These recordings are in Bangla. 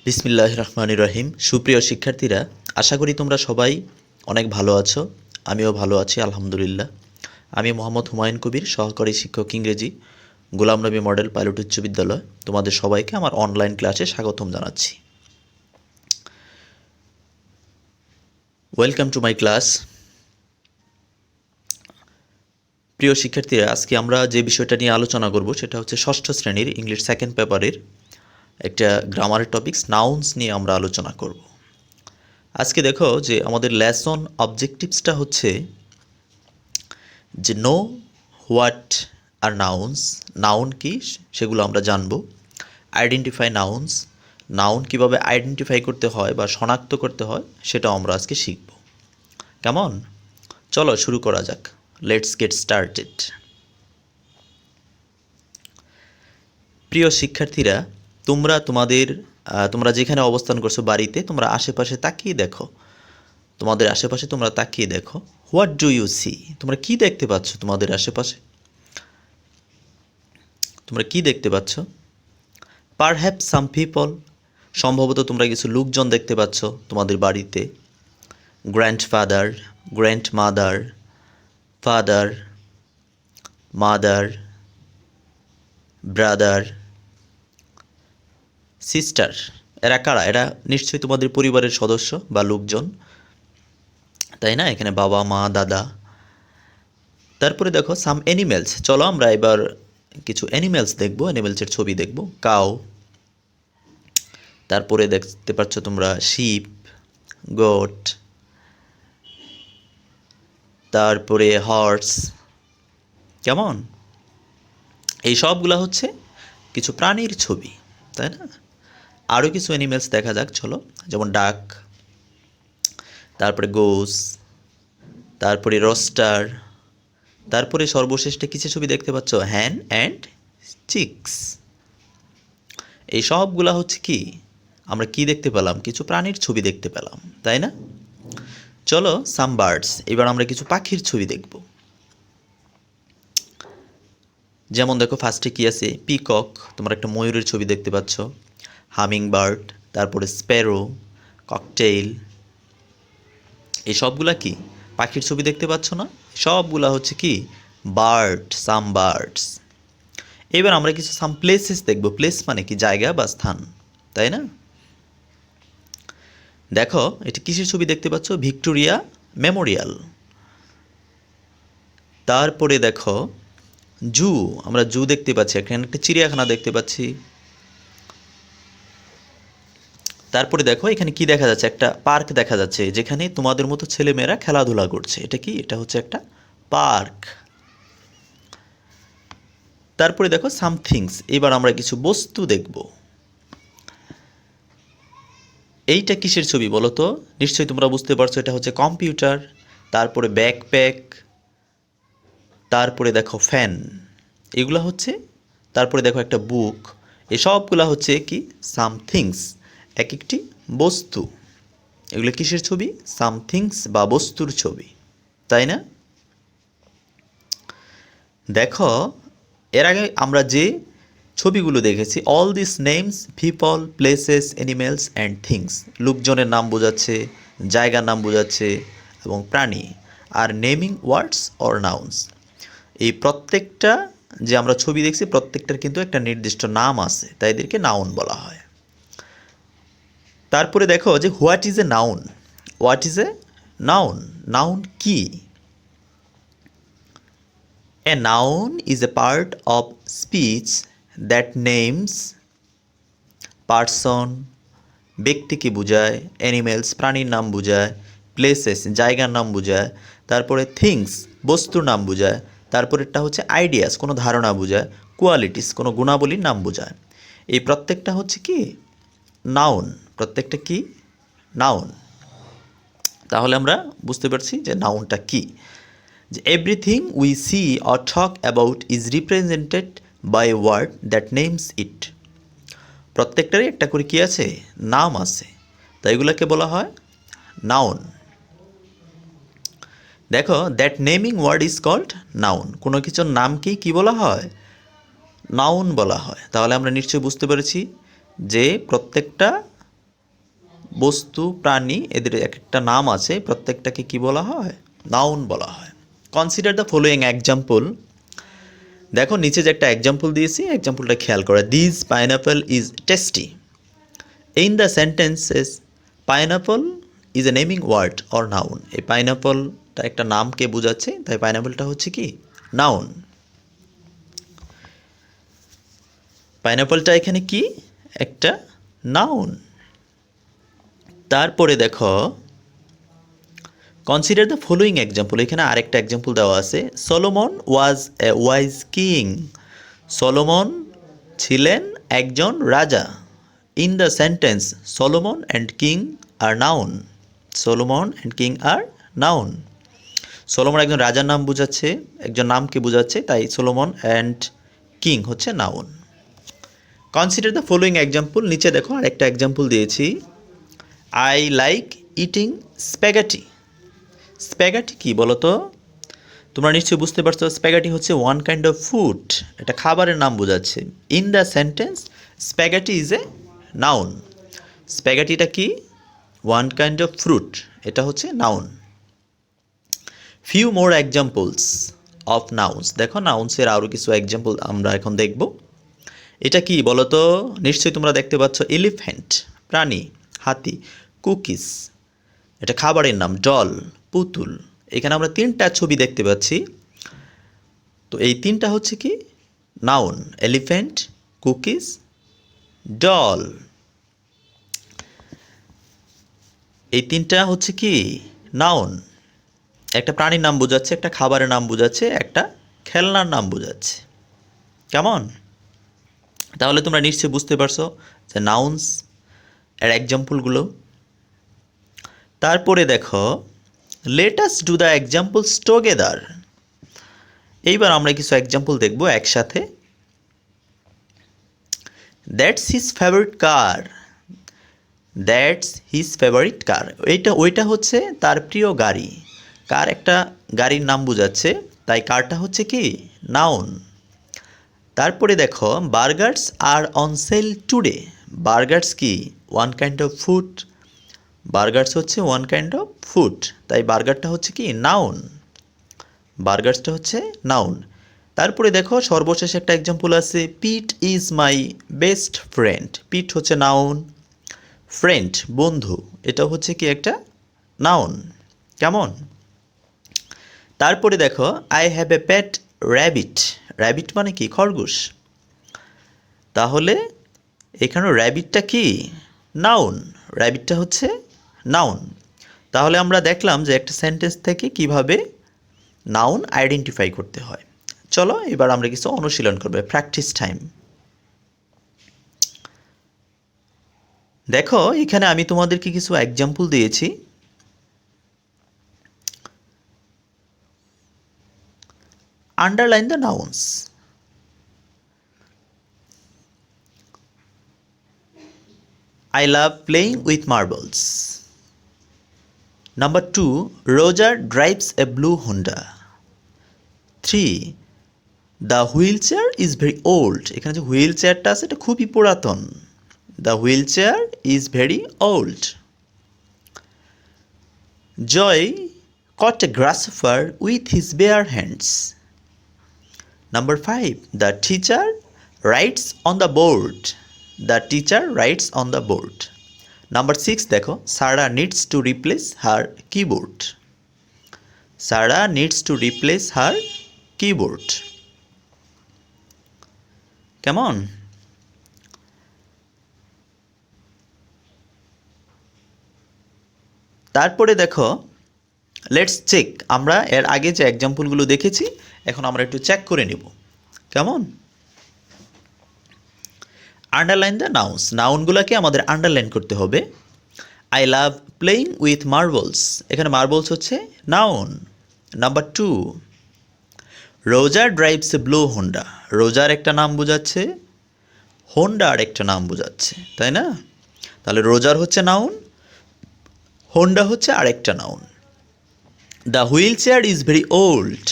বিসমিল্লাহির রহমানির রহিম। সুপ্রিয় শিক্ষার্থীরা, আশা করি তোমরা সবাই অনেক ভালো আছো। আমিও ভালো আছি আলহামদুলিল্লাহ। আমি মোহাম্মদ হুমায়ুন কবির, সহকারী শিক্ষক ইংরেজি, গোলাম নবী মডেল পাইলট উচ্চ বিদ্যালয়। তোমাদের সবাইকে আমার অনলাইন ক্লাসে স্বাগতম জানাচ্ছি। Welcome to my class. প্রিয় শিক্ষার্থীরা, আজকে আমরা যে বিষয়টা নিয়ে আলোচনা করব সেটা হচ্ছে ষষ্ঠ শ্রেণীর ইংলিশ সেকেন্ড পেপারের একটা গ্রামারের টপিকস নাউন্স নিয়ে আমরা আলোচনা করব। আজকে দেখো যে আমাদের লেসন অবজেক্টিভসটা হচ্ছে যে know what are nouns, noun কি সেগুলো আমরা জানব। আইডেন্টিফাই নাউন্স, নাউন কীভাবে আইডেন্টিফাই করতে হয় বা শনাক্ত করতে হয় সেটাও আমরা আজকে শিখব। কেমন? চলো শুরু করা যাক। Let's get started. প্রিয় শিক্ষার্থীরা, তোমরা যেখানে অবস্থান করছো বাড়িতে, তোমরা আশেপাশে তাকিয়ে দেখো। তোমাদের আশেপাশে তোমরা তাকিয়ে দেখো। What do you see? তোমরা কি দেখতে পাচ্ছ তোমাদের আশেপাশে? তোমরা কি দেখতে পাচ্ছ? পারহ্যাপস সাম পিপল, সম্ভবত তোমরা কিছু লোকজন দেখতে পাচ্ছ তোমাদের বাড়িতে। Grandfather, grandmother, father, mother, brother, sister. এরা কারা? এরা নিশ্চয়ই তোমাদের পরিবারের সদস্য বা লোকজন, তাই না? এখানে বাবা, মা, দাদা। তারপরে দেখো সাম অ্যানিমেলস। চলো আমরা এবার কিছু অ্যানিমেলস দেখব, অ্যানিমেলসের ছবি দেখব। কাউ, তারপরে দেখতে পাচ্ছ তোমরা শিপ, গোট, তারপরে হর্স। কেমন? এই সবগুলা হচ্ছে কিছু প্রাণীর ছবি, তাই না? আরও কিছু অ্যানিমেলস দেখা যাক, চলো। যেমন ডাক, তারপরে গোস, তারপরে রোস্টার, তারপরে সর্বশেষে কিছু ছবি দেখতে পাচ্ছ, হ্যান অ্যান্ড চিক্স। এই সবগুলা হচ্ছে কি, আমরা কি দেখতে পেলাম? কিছু প্রাণীর ছবি দেখতে পেলাম, তাই না? চলো সাম বার্ডস, এবার আমরা কিছু পাখির ছবি দেখব। যেমন দেখো ফার্স্টে কি আছে? পিকক, তোমরা একটা ময়ূরের ছবি দেখতে পাচ্ছ। হামিং বার্ড, তারপরে স্প্যারো, ককটেইল। এই সবগুলা কি পাখির ছবি দেখতে পাচ্ছ না? সবগুলা হচ্ছে কি বার্ড, সাম বার্ডস। এবার আমরা কিছু সাম প্লেসেস দেখব। প্লেস মানে কি? জায়গা বা স্থান, তাই না? দেখো এটা কিসের ছবি দেখতে পাচ্ছ? Victoria Memorial. তারপরে দেখো জু, আমরা জু দেখতে পাচ্ছি, এখানে একটা চিড়িয়াখানা দেখতে পাচ্ছি। তারপরে দেখো এখানে কি দেখা যাচ্ছে? একটা পার্ক দেখা যাচ্ছে, যেখানে তোমাদের মতো ছেলেমেয়েরা খেলাধুলা করছে। এটা কি? এটা হচ্ছে একটা পার্ক। তারপরে দেখো সামথিংস, এবার আমরা কিছু বস্তু দেখব। এইটা কিসের ছবি বলো তো? নিশ্চয়ই তোমরা বুঝতে পারছো, এটা হচ্ছে কম্পিউটার। তারপরে ব্যাকপ্যাক, তারপরে দেখো ফ্যান, এগুলো হচ্ছে। তারপরে দেখো একটা বুক। এসবগুলো হচ্ছে কি সামথিংস, এক একটি বস্তু। এগুলো কিসের ছবি? সামথিংস বা বস্তুর ছবি, তাই না? দেখো এর আগে আমরা যে ছবিগুলো দেখেছি, all this names people, places, animals and things. লোকজনের নাম বোঝাচ্ছে, জায়গার নাম বোঝাচ্ছে এবং প্রাণী। আর নেমিং ওয়ার্ডস অর নাউন্স। এই প্রত্যেকটা যে আমরা ছবি দেখছি, প্রত্যেকটার কিন্তু একটা নির্দিষ্ট নাম আছে, তাই এদেরকে নাউন বলা হয়। তারপরে দেখো যে what is a noun. What is a noun? Noun কি? A noun is a part of speech that names person, ব্যক্তিকে বোঝায়, অ্যানিমেলস প্রাণীর নাম বোঝায়, প্লেসেস জায়গার নাম বোঝায়, তারপরে থিংস বস্তুর নাম বোঝায়, তারপরেরটা হচ্ছে আইডিয়াস কোনো ধারণা বোঝায়, কোয়ালিটিস কোনো গুণাবলীর নাম বোঝায়। এই প্রত্যেকটা হচ্ছে কি নাউন। প্রত্যেকটা কি নাউন। তাহলে আমরা বুঝতে পারছি যে নাউনটা কি। যে everything we see or talk about is represented by a word that names it. প্রত্যেকটারই একটা করে কি আছে? নাম আছে, তাই এগুলোকে বলা হয় নাউন। দেখো that naming word is called noun. কোনো কিছুর নামকেই কি বলা হয়? নাউন বলা হয়। তাহলে আমরা নিশ্চয়ই বুঝতে পেরেছি যে প্রত্যেকটা বস্তু প্রাণী এদের এক একটা নাম আছে, প্রত্যেকটাকে কি বলা হয়? নাউন বলা হয়। Consider the following example. দেখো নিচে যে একটা এক্সাম্পল দিয়েছি, এক্সাম্পলটা খেয়াল করো। This pineapple is tasty. In the sentences pineapple is a naming word or noun. এই পাইনাপলটা একটা নামকে বোঝাচ্ছে, তাই পাইনাপলটা হচ্ছে কি? নাউন। পাইনাপলটা এখানে কি? একটা নাউন। তারপরে দেখো কনসিডার দ্য ফলোয়িং এক্সাম্পল। এখানে আরেকটা এক্সাম্পল দেওয়া আছে। Solomon was a wise king. Solomon ছিলেন একজন রাজা। In the sentence Solomon and king are noun. Solomon and king are noun. Solomon একজন রাজার নাম বোঝাচ্ছে, একজন নামকে বোঝাচ্ছে, তাই সলোমন অ্যান্ড কিং হচ্ছে noun. Consider the following example. নিচে দেখো আরেকটা এক্সাম্পল দিয়েছি। I like eating spaghetti. Spaghetti কি বলো তো? তোমরা নিশ্চয়ই বুঝতে পারছো, স্প্যাগেটি হচ্ছে ওয়ান কাইন্ড অফ ফুড, এটা খাবারের নাম বোঝাচ্ছে। In the sentence spaghetti is a noun. স্প্যাগেটিটা কি? ওয়ান কাইন্ড অফ ফ্রুট, এটা হচ্ছে noun. Few more examples of nouns. দেখো নাউন্সের আরও কিছু এক্সাম্পল আমরা এখন দেখব। এটা কি বলো তো? নিশ্চয়ই তোমরা দেখতে পাচ্ছ এলিফ্যান্ট প্রাণী, হাতি। কুকিজ এটা খাবারের নাম। ডল পুতুল। এখানে আমরা তিনটা ছবি দেখতে পাচ্ছি, তো এই তিনটা হচ্ছে কি? নাউন। Elephant, cookies, doll. এই তিনটা হচ্ছে কি? নাউন। একটা প্রাণীর নাম বোঝাচ্ছে, একটা খাবারের নাম বোঝাচ্ছে, একটা খেলনার নাম বোঝাচ্ছে। কেমন? তাহলে তোমরা নিশ্চয়ই বুঝতে পারছো যে নাউন্স এর এক্সাম্পলগুলো। তারপরে দেখো let us do the examples together. এইবার আমরা কিছু এক্সাম্পল দেখব একসাথে। That's his favourite car. That's his favourite car, ওইটা হচ্ছে তার প্রিয় গাড়ি। কার একটা গাড়ির নাম বোঝাচ্ছে, তাই কারটা হচ্ছে কি? নাউন। তারপরে দেখো burgers are on sale today. Burgers কি? One kind of food. Burgers হচ্ছে ওয়ান কাইন্ড অফ ফুড, তাই বার্গারটা হচ্ছে কি? নাউন। বার্গার্সটা হচ্ছে নাউন। তারপরে দেখো সর্বশেষ একটা এক্সাম্পল আছে। পিট ইজ মাই বেস্ট ফ্রেন্ড। পিট হচ্ছে নাউন, ফ্রেন্ড বন্ধু, এটা হচ্ছে কি? একটা নাউন। কেমন? তারপরে দেখো I have a pet rabbit. Rabbit মানে কি? খরগোশ। তাহলে এখানে র্যাবিটটা কি? নাউন। র্যাবিটটা হচ্ছে নাউন। তাহলে আমরা দেখলাম যে একটা সেন্টেন্স থেকে কিভাবে নাউন আইডেন্টিফাই করতে হয়। চলো এবার আমরা কিছু অনুশীলন করব, প্র্যাকটিস টাইম। দেখো এখানে আমি তোমাদেরকে কিছু এক্সাম্পল দিয়েছি। Underline the nouns. I love playing with marbles. Number 2, Roger drives a blue Honda. 3, the wheelchair is very old. এখানে যে হুইলচেয়ারটা আছে এটা খুবই পুরাতন। The wheelchair is very old. Joy caught a grasshopper with his bare hands. Number 5, the teacher writes on the board. The teacher writes on the board. Number 6 দেখো, Sarah needs to replace her keyboard. Sarah needs to replace her keyboard. কেমন? তারপরে দেখো লেটস চেক। আমরা এর আগে যে এক্সাম্পলগুলো দেখেছি এখন আমরা একটু চেক করে নেব। কেমন? Underline the nouns. নাউনগুলোকে আমাদের আন্ডারলাইন করতে হবে। I love playing with marbles. এখানে মার্বলস হচ্ছে নাউন। নাম্বার 2, রোজার ড্রাইভস এ ব্লু হোন্ডা। রোজার একটা নাম বোঝাচ্ছে, হোন্ডার একটা নাম বোঝাচ্ছে, তাই না? তাহলে রোজার হচ্ছে নাউন, হোন্ডা হচ্ছে আরেকটা noun. The wheel chair is very old.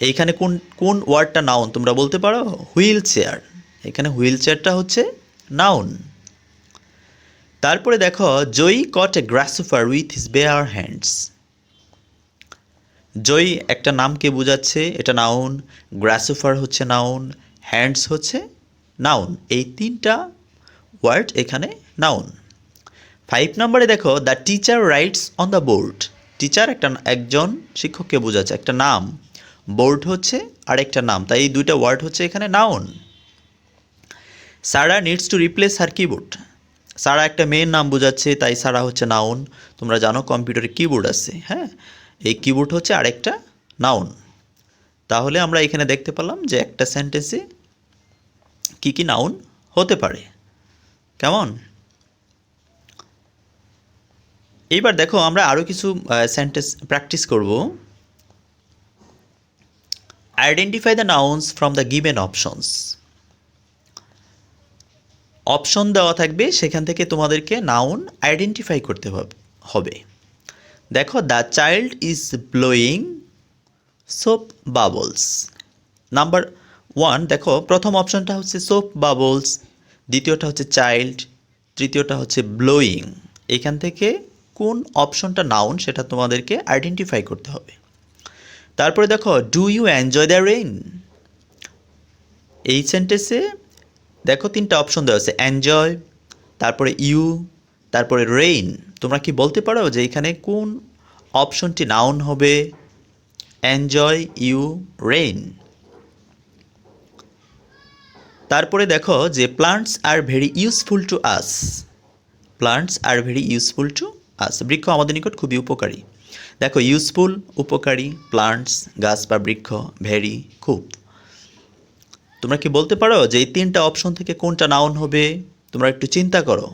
এইখানে কোন কোন ওয়ার্ডটা নাউন তোমরা বলতে পারো? Wheel chair. এখানে হুইল চেয়ারটা হচ্ছে নাউন। তারপরে দেখো Joyee caught a grasshopper with his bare hands. Joyee একটা নামকে বোঝাচ্ছে, এটা নাউন, গ্রাসহপার হচ্ছে নাউন, হ্যান্ডস হচ্ছে নাউন, এই তিনটা ওয়ার্ড এখানে নাউন। 5 নম্বরে দেখো the teacher rights on the board. Teacher একজন শিক্ষককে বোঝাচ্ছে, একটা নাম, বোর্ড হচ্ছে আরেকটা নাম, তাই এই দুইটা ওয়ার্ড হচ্ছে এখানে noun. Sara needs to replace her keyboard. Sara একটা মেয়ের নাম বোঝাচ্ছে, তাই সারা হচ্ছে নাউন। তোমরা জানো কম্পিউটারে কিবোর্ড আছে, হ্যাঁ, এই কিবোর্ড হচ্ছে আরেকটা নাউন। তাহলে আমরা এখানে দেখতে পেলাম যে একটা সেন্টেন্সে কি কি নাউন হতে পারে। কেমন? এইবার দেখো আমরা আরও কিছু সেন্টেন্স প্র্যাকটিস করব। Identify the nouns from the given options. Option দেওয়া থাকবে, সেখান থেকে তোমাদেরকে নাউন আইডেন্টিফাই করতে হবে। দেখো the child is blowing soap bubbles. Number 1 দেখো প্রথম অপশনটা হচ্ছে সোপ বাবলস, দ্বিতীয়টা হচ্ছে চাইল্ড, তৃতীয়টা হচ্ছে ব্লোয়িং। এখান থেকে কোন অপশনটা নাউন সেটা তোমাদেরকে আইডেন্টিফাই করতে হবে। তারপরে দেখো do you enjoy the rain. এই সেন্টেন্সে দেখো তিনটা অপশন দেওয়া আছে, এনজয়, তারপরে ইউ, তারপরে রেইন। তোমরা কি বলতে পারো যে এখানে কোন অপশনটি নাউন হবে? Enjoy, you, rain. তারপরে দেখো যে plants R very useful to us. Plants R very useful to us, বৃক্ষ আমাদের নিকট খুবই উপকারী। দেখো ইউজফুল উপকারী, প্লান্টস গাছ বা বৃক্ষ, ভেরি খুব। তোমরা কি বলতে পারো যে এই তিনটা অপশন থেকে কোনটা নাউন হবে? তোমরা একটু চিন্তা করো,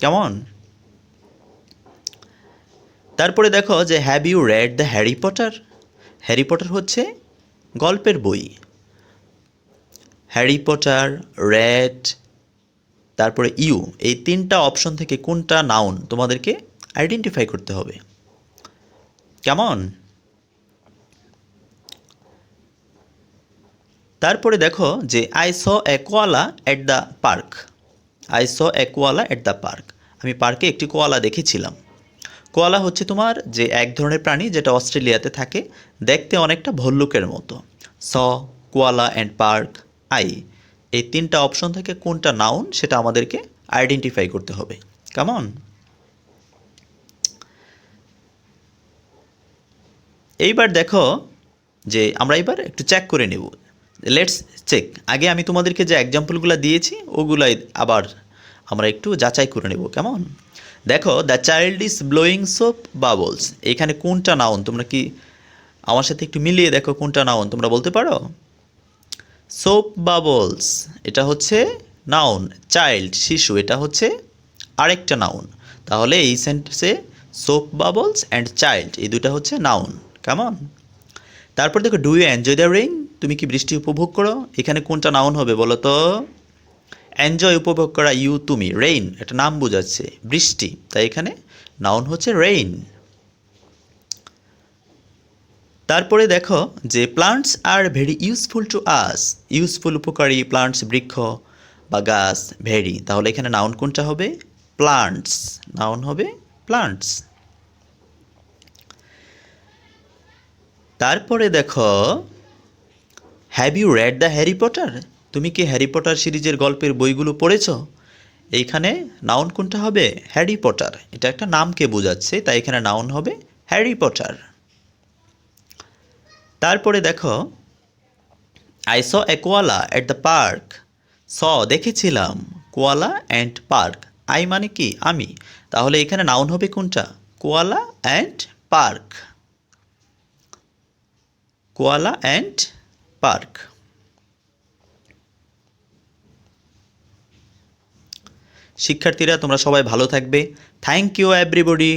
কেমন? তারপরে দেখো যে have you read the Harry Potter. Harry Potter হচ্ছে গল্পের বই। হ্যারি পটার, রেড, তারপরে ইউ, এই তিনটা অপশন থেকে কোনটা নাউন তোমাদেরকে আইডেন্টিফাই করতে হবে। কেমন? তারপরে দেখো যে I saw a koala at the park. I saw a koala at the park. আমি পার্কে একটি কোয়ালা দেখেছিলাম। কোয়ালা হচ্ছে তোমার যে এক ধরনের প্রাণী যেটা অস্ট্রেলিয়াতে থাকে, দেখতে অনেকটা ভল্লুকের মতো। স, কোয়ালা অ্যান্ড পার্ক, আই, এই তিনটা অপশন থেকে কোনটা নাউন সেটা আমাদেরকে আইডেন্টিফাই করতে হবে। কেমন? এইবার দেখো যে আমরা এবার একটু চেক করে নেব। Let's check. আগে আমি তোমাদেরকে যে এক্সাম্পলগুলো দিয়েছি ওগুলাই আবার আমরা একটু যাচাই করে নেব। কেমন? দেখো the child is blowing soap bubbles, এখানে কোনটা নাউন? তোমরা কি আমার সাথে একটু মিলিয়ে দেখো কোনটা নাউন, তোমরা বলতে পারো? সোপ বাবলস এটা হচ্ছে নাউন, চাইল্ড শিশু এটা হচ্ছে আরেকটা নাউন। তাহলে এই সেন্টেন্সে সোপ বাবলস অ্যান্ড চাইল্ড এই দুটা হচ্ছে নাউন। কেমন? তারপর দেখো do you enjoy the rain, তুমি কি বৃষ্টি উপভোগ করো? এখানে কোনটা নাউন হবে বলো তো? এনজয় উপভোগ করা, ইউ তুমি, রেইন এটা নাম বোঝাচ্ছে বৃষ্টি, তাই এখানে নাউন হচ্ছে রেইন। তারপরে দেখো যে plants R very useful to us. Useful উপকারী, প্লান্টস বৃক্ষ বা গাছ, ভেরি, তাহলে এখানে নাউন কোনটা হবে? প্লান্টস, নাউন হবে প্লান্টস। তারপরে দেখো have you read the Harry Potter, তুমি কি হ্যারি পটার সিরিজের গল্পের বইগুলো পড়েছ? এইখানে নাউন কোনটা হবে? হ্যারি পটার, এটা একটা নামকে বোঝাচ্ছে, তাই এখানে নাউন হবে হ্যারি পটার। তারপরে দেখো I saw a koala at the park. Saw দেখেছিলাম, কোয়ালা অ্যান্ড পার্ক, আই মানে কি আমি, তাহলে এখানে নাউন হবে কোনটা? Koala and park, koala and park. শিক্ষার্থীরা তোমরা সবাই ভালো থাকবে। Thank you everybody.